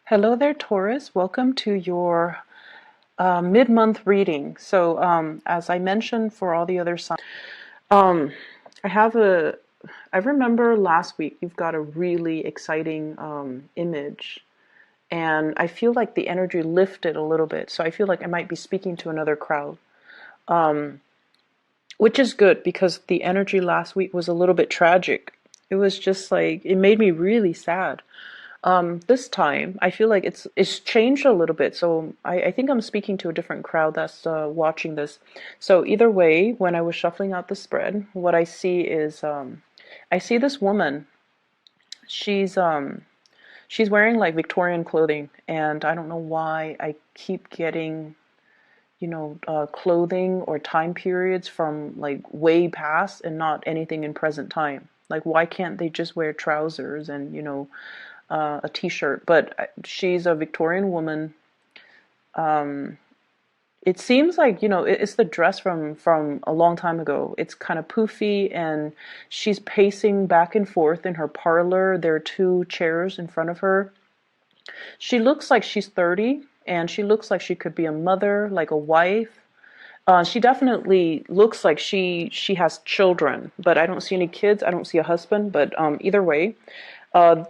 Hello there, Taurus. Welcome to your mid-month reading. So, as I mentioned for all the other signs, um, I have a. I remember last week you've got a really exciting image, and I feel like the energy lifted a little bit. So I feel like I might be speaking to another crowd, which is good because the energy last week was a little bit tragic. It was just like it made me really sad. This time, I feel like it's changed a little bit. So I think I'm speaking to a different crowd that's watching this. So either way, when I was shuffling out the spread, what I see is I see this woman. She's um, she's wearing like Victorian clothing, and I don't know why I keep getting clothing or time periods from like way past and not anything in present time. Like, why can't they just wear trousers and a t-shirt? But she's a Victorian woman. Um, it seems like it's the dress from a long time ago. It's kind of poofy, and she's pacing back and forth in her parlor. There are two chairs in front of her. She looks like she's 30, and she looks like she could be a mother, like a wife. She definitely looks like she has children, but I don't see any kids. I don't see a husband. But either way, uh,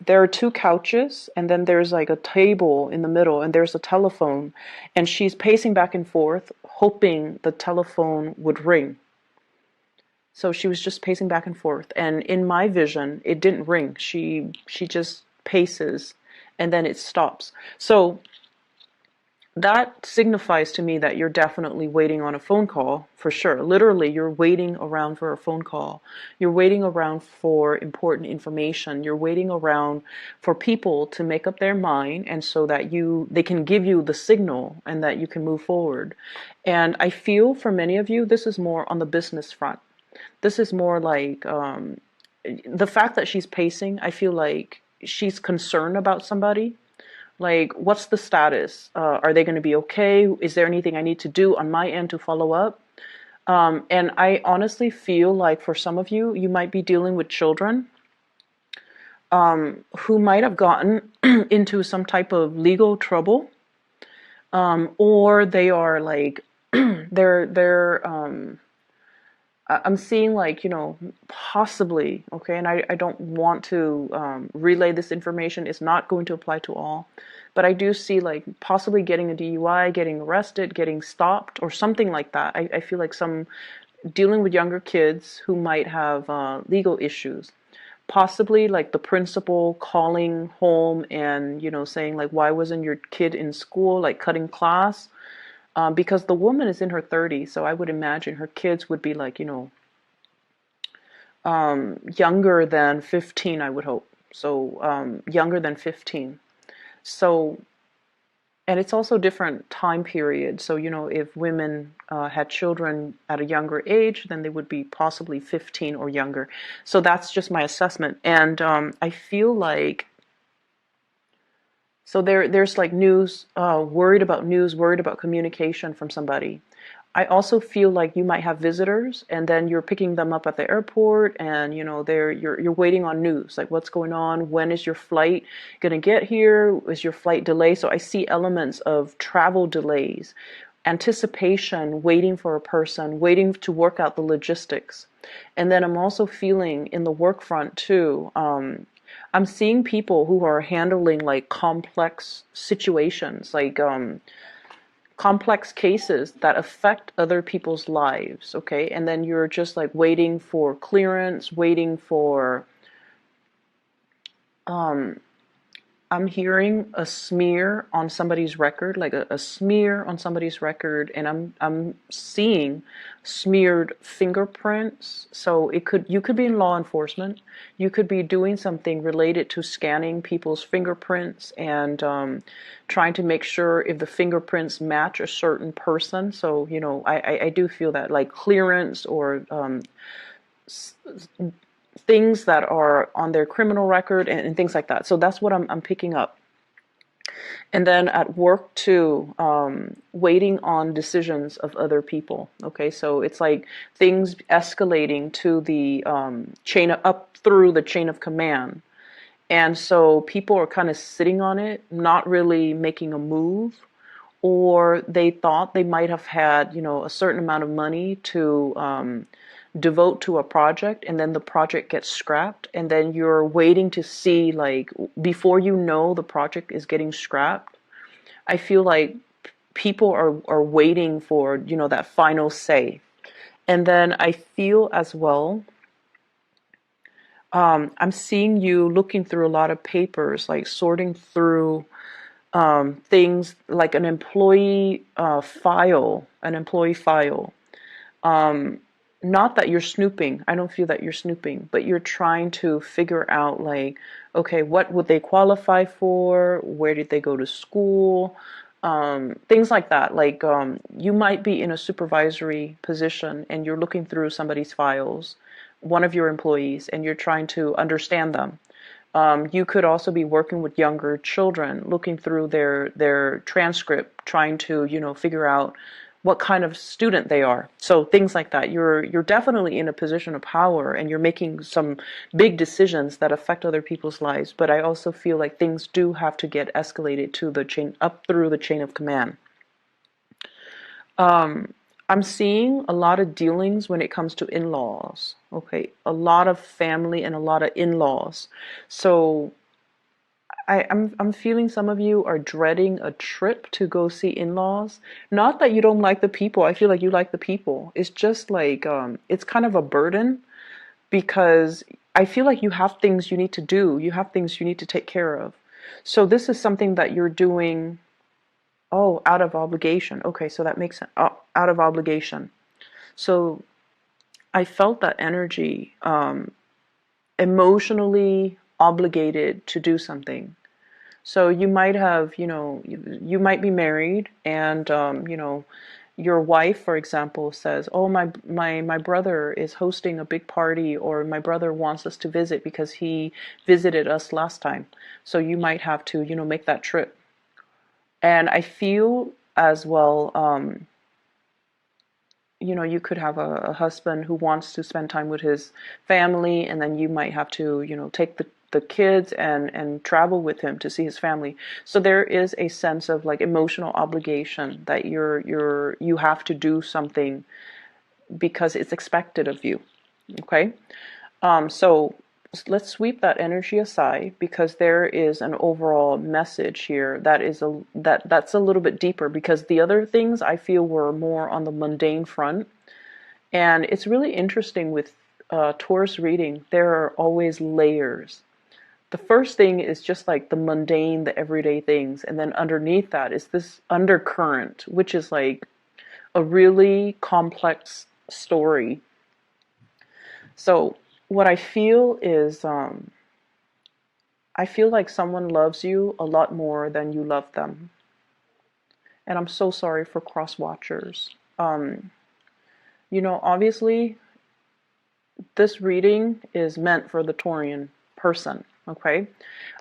there are two couches, and then there's like a table in the middle, and there's a telephone, and she's pacing back and forth, hoping the telephone would ring. So she was just pacing back and forth, and in my vision, it didn't ring. She just paces, and then it stops. So that signifies to me that you're definitely waiting on a phone call for sure. Literally, you're waiting around for a phone call. You're waiting around for important information. You're waiting around for people to make up their mind, and so that they can give you the signal and that you can move forward. And I feel for many of you, this is more on the business front. This is more like the fact that she's pacing, I feel like she's concerned about somebody. Like, what's the status? Are they going to be okay? Is there anything I need to do on my end to follow up? And I honestly feel like for some of you, you might be dealing with children who might have gotten into some type of legal trouble, or they are like they're I'm seeing like, possibly, okay, and I don't want to relay this information. It's not going to apply to all, but I do see like possibly getting a DUI, getting arrested, getting stopped, or something like that. I feel like some dealing with younger kids who might have legal issues. Possibly like the principal calling home and, saying like, why wasn't your kid in school, like cutting class? Because the woman is in her 30s, so I would imagine her kids would be like, younger than 15, I would hope. So younger than 15. So, and it's also different time period. So, if women had children at a younger age, then they would be possibly 15 or younger. So that's just my assessment. And I feel like, so there's like news, worried about communication from somebody. I also feel like you might have visitors, and then you're picking them up at the airport, and you're waiting on news, like what's going on, when is your flight gonna get here, is your flight delayed? So I see elements of travel delays, anticipation, waiting for a person, waiting to work out the logistics. And then I'm also feeling in the work front too. I'm seeing people who are handling like complex situations, like complex cases that affect other people's lives, okay? And then you're just like waiting for clearance, waiting for I'm hearing a smear on somebody's record, like a smear on somebody's record, and I'm seeing smeared fingerprints. So you could be in law enforcement, you could be doing something related to scanning people's fingerprints and trying to make sure if the fingerprints match a certain person. So I do feel that like clearance or things that are on their criminal record and things like that. So that's what I'm picking up. And then at work too, waiting on decisions of other people. Okay, so it's like things escalating to the up through the chain of command. And so people are kind of sitting on it, not really making a move, or they thought they might have had, a certain amount of money to devote to a project, and then the project gets scrapped, and then you're waiting to see, like, before you know the project is getting scrapped. I feel like people are waiting for, that final say. And then I feel as well, I'm seeing you looking through a lot of papers, like sorting through things like an employee file. Not that you're snooping. I don't feel that you're snooping, but you're trying to figure out, like, okay, what would they qualify for? Where did they go to school? Things like that. Like, you might be in a supervisory position and you're looking through somebody's files, one of your employees, and you're trying to understand them. You could also be working with younger children, looking through their transcript, trying to, figure out what kind of student they are. So things like that. You're definitely in a position of power, and you're making some big decisions that affect other people's lives. But I also feel like things do have to get escalated to the chain, up through the chain of command. I'm seeing a lot of dealings when it comes to in-laws. Okay, a lot of family and a lot of in-laws. So I'm feeling some of you are dreading a trip to go see in-laws. Not that you don't like the people. I feel like you like the people. It's just like it's kind of a burden, because I feel like you have things you need to do. You have things you need to take care of. So this is something that you're doing. Oh, out of obligation. Okay, so that makes sense. Out of obligation. So I felt that energy, emotionally obligated to do something. So you might have, you might be married, and your wife, for example, says, "Oh, my brother is hosting a big party, or my brother wants us to visit because he visited us last time." So you might have to, make that trip. And I feel as well, you could have a husband who wants to spend time with his family, and then you might have to, take the kids and travel with him to see his family. So there is a sense of, like, emotional obligation that you have to do something because it's expected of you. Okay? So let's sweep that energy aside, because there is an overall message here that's a little bit deeper, because the other things I feel were more on the mundane front. And it's really interesting with Taurus reading, there are always layers. The first thing is just like the mundane, the everyday things, and then underneath that is this undercurrent, which is like a really complex story. So what I feel is, I feel like someone loves you a lot more than you love them. And I'm so sorry for cross watchers. Obviously, this reading is meant for the Taurian person, okay?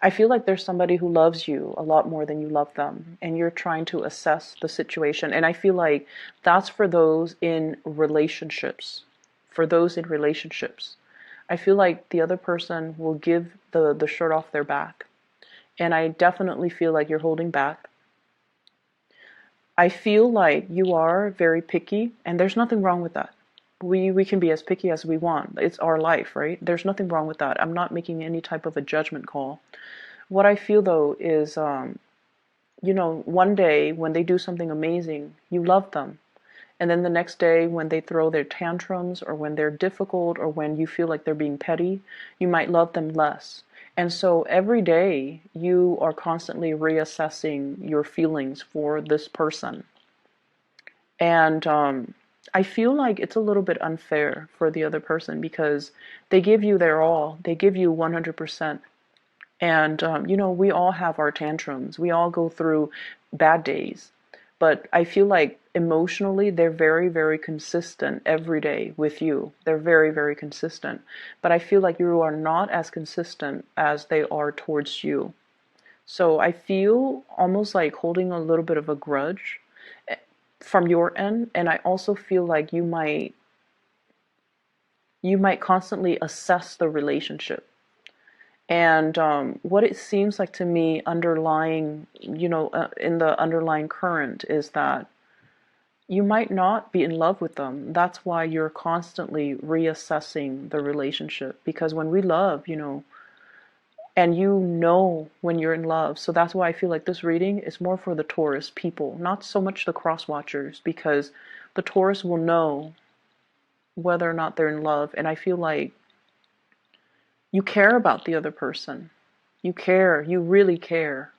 I feel like there's somebody who loves you a lot more than you love them, and you're trying to assess the situation. And I feel like that's for those in relationships. For those in relationships. I feel like the other person will give the shirt off their back. And I definitely feel like you're holding back. I feel like you are very picky, and there's nothing wrong with that. We can be as picky as we want. It's our life, right? There's nothing wrong with that. I'm not making any type of a judgment call. What I feel, though, is, one day when they do something amazing, you love them. And then the next day when they throw their tantrums, or when they're difficult, or when you feel like they're being petty, you might love them less. And so every day you are constantly reassessing your feelings for this person. And I feel like it's a little bit unfair for the other person, because they give you their all. They give you 100%. And, we all have our tantrums. We all go through bad days. But I feel like emotionally they're very, very consistent every day with you. They're very, very consistent. But I feel like you are not as consistent as they are towards you. So I feel almost like holding a little bit of a grudge from your end. And I also feel like you might constantly assess the relationship. And what it seems like to me underlying, in the underlying current is that you might not be in love with them. That's why you're constantly reassessing the relationship. Because when we love, and when you're in love. So that's why I feel like this reading is more for the Taurus people, not so much the cross watchers, because the Taurus will know whether or not they're in love. And I feel like you care about the other person. You care, you really care.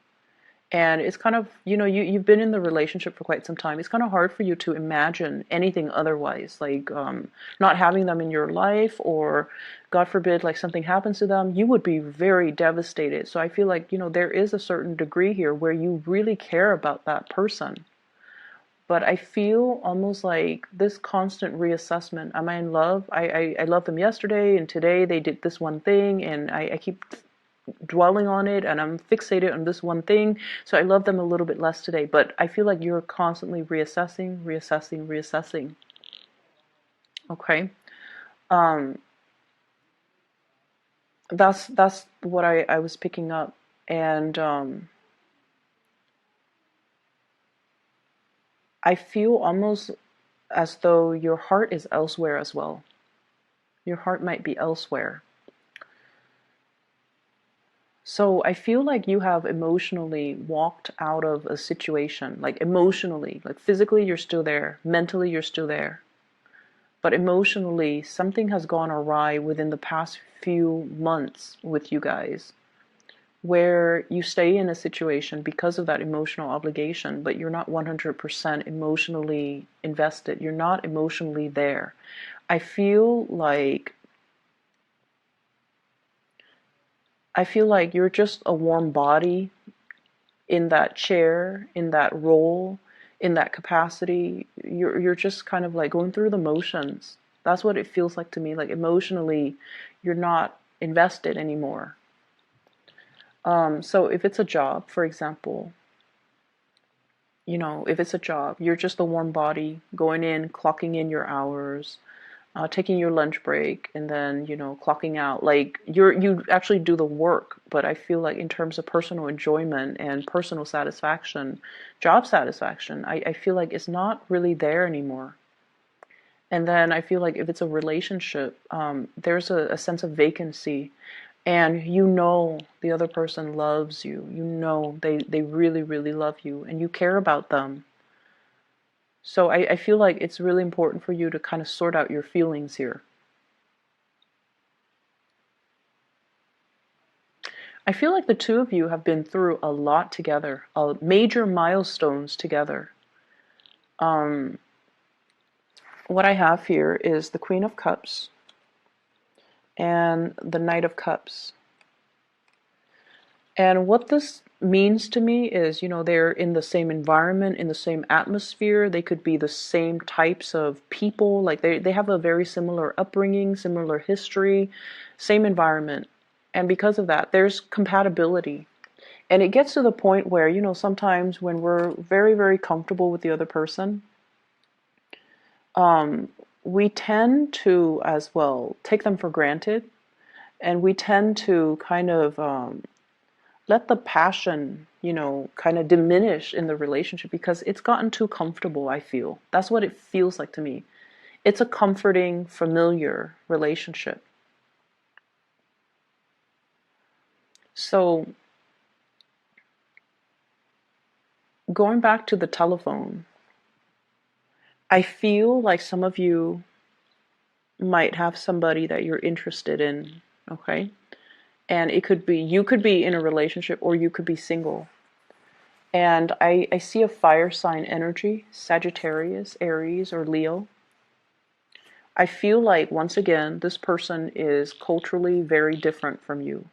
And it's kind of, you've been in the relationship for quite some time. It's kind of hard for you to imagine anything otherwise, like not having them in your life, or God forbid, like something happens to them, you would be very devastated. So I feel like, there is a certain degree here where you really care about that person. But I feel almost like this constant reassessment. Am I in love? I loved them yesterday, and today they did this one thing, and I keep dwelling on it, and I'm fixated on this one thing, so I love them a little bit less today. But I feel like you're constantly reassessing. Okay. um that's what I was picking up. And I feel almost as though your heart is elsewhere as well. Your heart might be elsewhere. So I feel like you have emotionally walked out of a situation, like emotionally, like physically you're still there, mentally you're still there. But emotionally, something has gone awry within the past few months with you guys, where you stay in a situation because of that emotional obligation, but you're not 100% emotionally invested. You're not emotionally there. I feel like you're just a warm body in that chair, in that role, in that capacity. You're just kind of like going through the motions. That's what it feels like to me. Like emotionally, you're not invested anymore. So if it's a job, for example, if it's a job, you're just a warm body going in, clocking in your hours, taking your lunch break, and then clocking out. Like you actually do the work. But I feel like in terms of personal enjoyment and personal satisfaction, job satisfaction, I feel like it's not really there anymore. And then I feel like if it's a relationship, there's a sense of vacancy, and the other person loves you. They really, really love you, and you care about them. So I feel like it's really important for you to kind of sort out your feelings here. I feel like the two of you have been through a lot together, major milestones together. Um, what I have here is the Queen of Cups and the Knight of Cups. And what this means to me is, they're in the same environment, in the same atmosphere. They could be the same types of people. Like they have a very similar upbringing, similar history, same environment. And because of that, there's compatibility. And it gets to the point where, sometimes when we're very, very comfortable with the other person, um, we tend to, as well, take them for granted. And we tend to kind of let the passion, kind of diminish in the relationship because it's gotten too comfortable, I feel. That's what it feels like to me. It's a comforting, familiar relationship. So, going back to the telephone, I feel like some of you might have somebody that you're interested in, okay? And you could be in a relationship, or you could be single. And I see a fire sign energy, Sagittarius, Aries, or Leo. I feel like, once again, this person is culturally very different from you.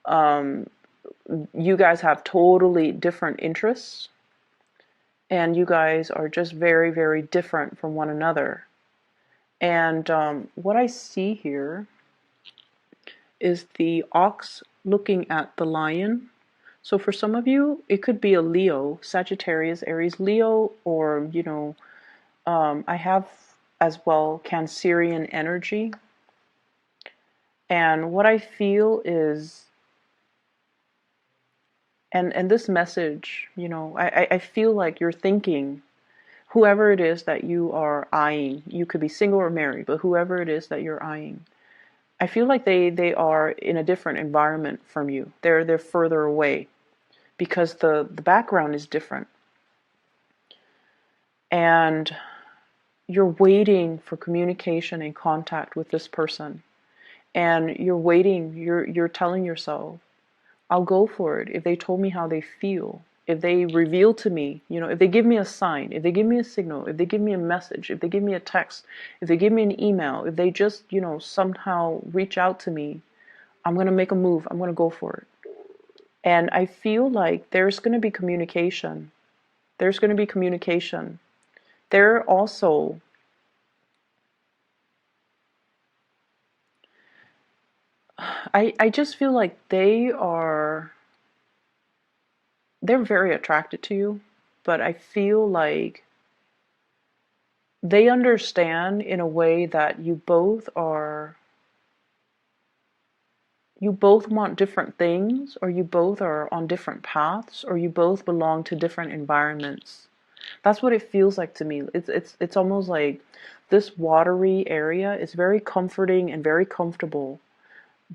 Um, you guys have totally different interests, and you guys are just very, very different from one another. And what I see here is the ox looking at the lion. So for some of you, it could be a Leo, Sagittarius, Aries, Leo, or, I have as well Cancerian energy. And what I feel is And this message, I feel like you're thinking, whoever it is that you are eyeing, you could be single or married, but whoever it is that you're eyeing, I feel like they are in a different environment from you. They're further away because the background is different. And you're waiting for communication and contact with this person. And you're waiting, you're telling yourself, I'll go for it if they told me how they feel. If they reveal to me, if they give me a sign, if they give me a signal, if they give me a message, if they give me a text, if they give me an email, if they just, somehow reach out to me, I'm going to make a move. I'm going to go for it. And I feel like there's going to be communication. There's going to be communication. They're also, I just feel like they're very attracted to you, but I feel like they understand in a way that you both want different things, or you both are on different paths, or you both belong to different environments. That's what it feels like to me. It's almost like this watery area is very comforting and very comfortable,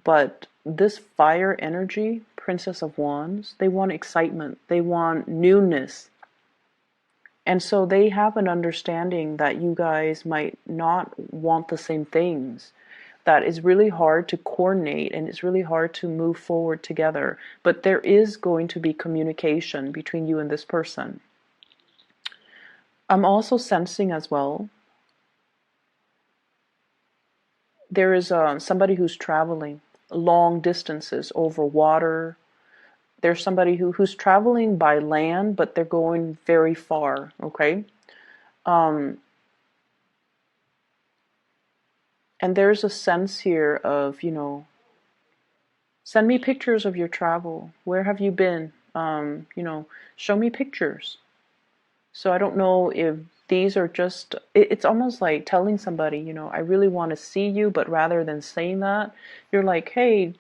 but this fire energy, Princess of Wands, they want excitement, they want newness. And so they have an understanding that you guys might not want the same things, that it's really hard to coordinate and it's really hard to move forward together. But there is going to be communication between you and this person. I'm also sensing as well, there is somebody who's traveling long distances over water. There's somebody who's traveling by land, but they're going very far, okay? Um, and there's a sense here of, send me pictures of your travel. Where have you been? Show me pictures. So I don't know if these are just, it's almost like telling somebody, I really want to see you, but rather than saying that, you're like, hey,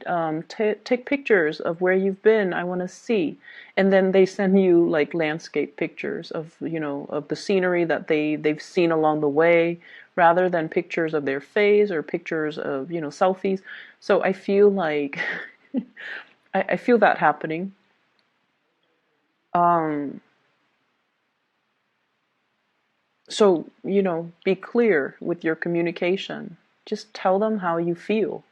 take pictures of where you've been. I want to see. And then they send you like landscape pictures of, of the scenery that they've seen along the way, rather than pictures of their face or pictures of, selfies. So I feel like, I feel that happening. Um, So, be clear with your communication. Just tell them how you feel.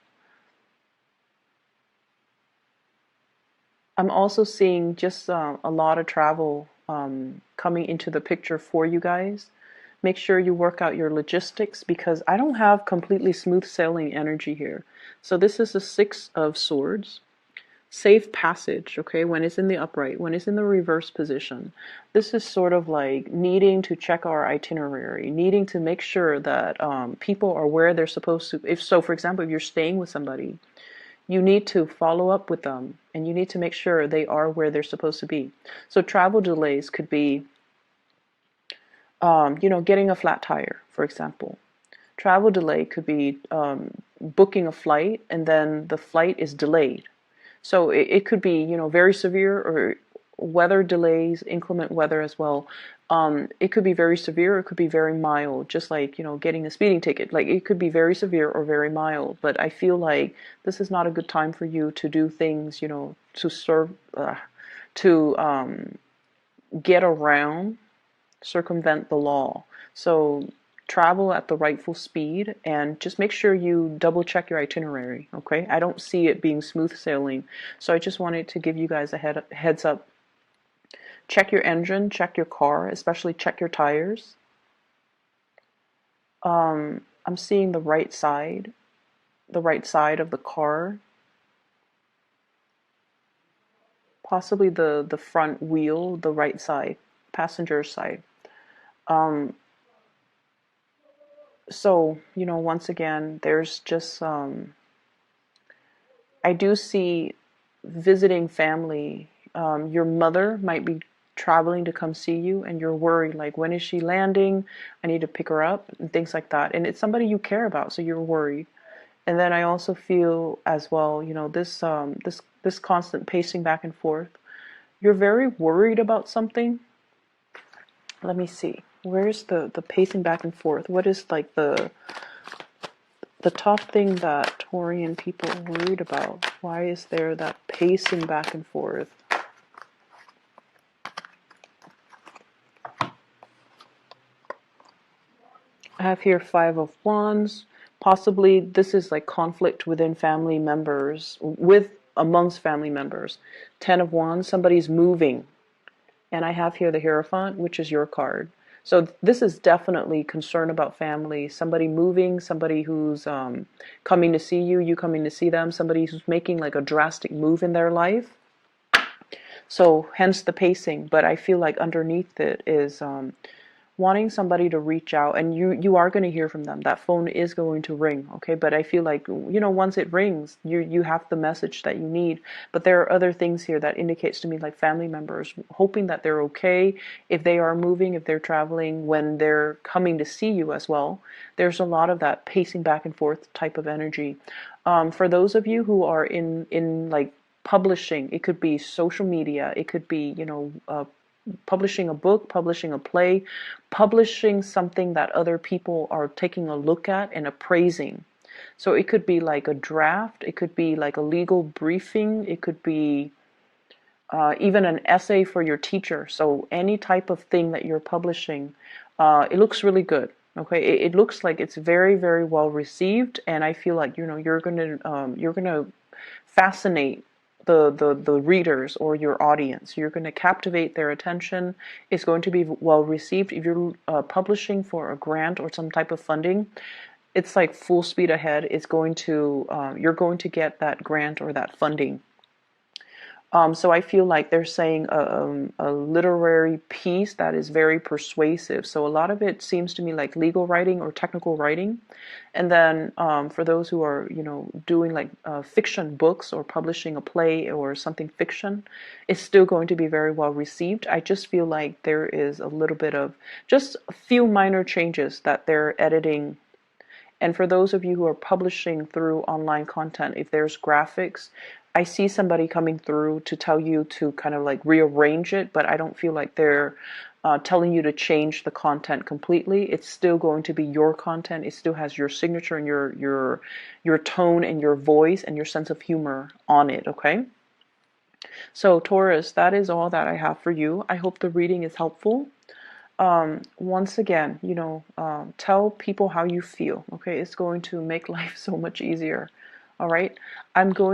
I'm also seeing just a lot of travel coming into the picture for you guys. Make sure you work out your logistics, because I don't have completely smooth sailing energy here. So this is the Six of Swords. Safe passage, okay, when it's in the upright, when it's in the reverse position. This is sort of like needing to check our itinerary, needing to make sure that people are where they're supposed to. If so, for example, if you're staying with somebody, you need to follow up with them and you need to make sure they are where they're supposed to be. So travel delays could be, getting a flat tire, for example. Travel delay could be booking a flight and then the flight is delayed. So it could be, very severe, or weather delays, inclement weather as well. It could be very severe, it could be very mild, just like, getting a speeding ticket. Like, it could be very severe or very mild. But I feel like this is not a good time for you to do things, to serve, to get around, circumvent the law. So travel at the rightful speed and just make sure you double check your itinerary, okay? I don't see it being smooth sailing. So I just wanted to give you guys a heads up. Check your engine, check your car, especially check your tires. I'm seeing the right side of the car, possibly the front wheel, the right side, passenger side. Um, so, once again, there's just, I do see visiting family. Your mother might be traveling to come see you, and you're worried, like, when is she landing? I need to pick her up, and things like that. And it's somebody you care about, so you're worried. And then I also feel as well, this constant pacing back and forth. You're very worried about something. Let me see. Where's the pacing back and forth? What is like the top thing that Taurian people are worried about? Why is there that pacing back and forth? I have here Five of Wands. Possibly this is like conflict within family members, amongst family members. Ten of Wands, somebody's moving. And I have here the Hierophant, which is your card. So this is definitely concern about family, somebody moving, somebody who's coming to see you, you coming to see them, somebody who's making like a drastic move in their life. So hence the pacing, but I feel like underneath it is wanting somebody to reach out, and you are going to hear from them. That phone is going to ring, okay? But I feel like, once it rings, you have the message that you need. But there are other things here that indicates to me, like family members hoping that they're okay if they are moving, if they're traveling, when they're coming to see you as well. There's a lot of that pacing back and forth type of energy. For those of you who are in like publishing, it could be social media, it could be publishing a book, publishing a play, publishing something that other people are taking a look at and appraising. So it could be like a draft, it could be like a legal briefing, it could be even an essay for your teacher. So any type of thing that you're publishing, it looks really good. Okay, it looks like it's very, very well received, and I feel like you're gonna fascinate the readers or your audience. You're going to captivate their attention. It's going to be well received. If you're publishing for a grant or some type of funding, it's like full speed ahead. It's going to you're going to get that grant or that funding. So I feel like they're saying a literary piece that is very persuasive. So a lot of it seems to me like legal writing or technical writing. And then for those who are, doing like fiction books or publishing a play or something fiction, it's still going to be very well received. I just feel like there is a little bit of just a few minor changes that they're editing. And for those of you who are publishing through online content, if there's graphics, I see somebody coming through to tell you to kind of like rearrange it, but I don't feel like they're telling you to change the content completely. It's still going to be your content. It still has your signature and your tone and your voice and your sense of humor on it, okay? So Taurus, that is all that I have for you. I hope the reading is helpful. Once again, tell people how you feel, okay? It's going to make life so much easier. All right. I'm going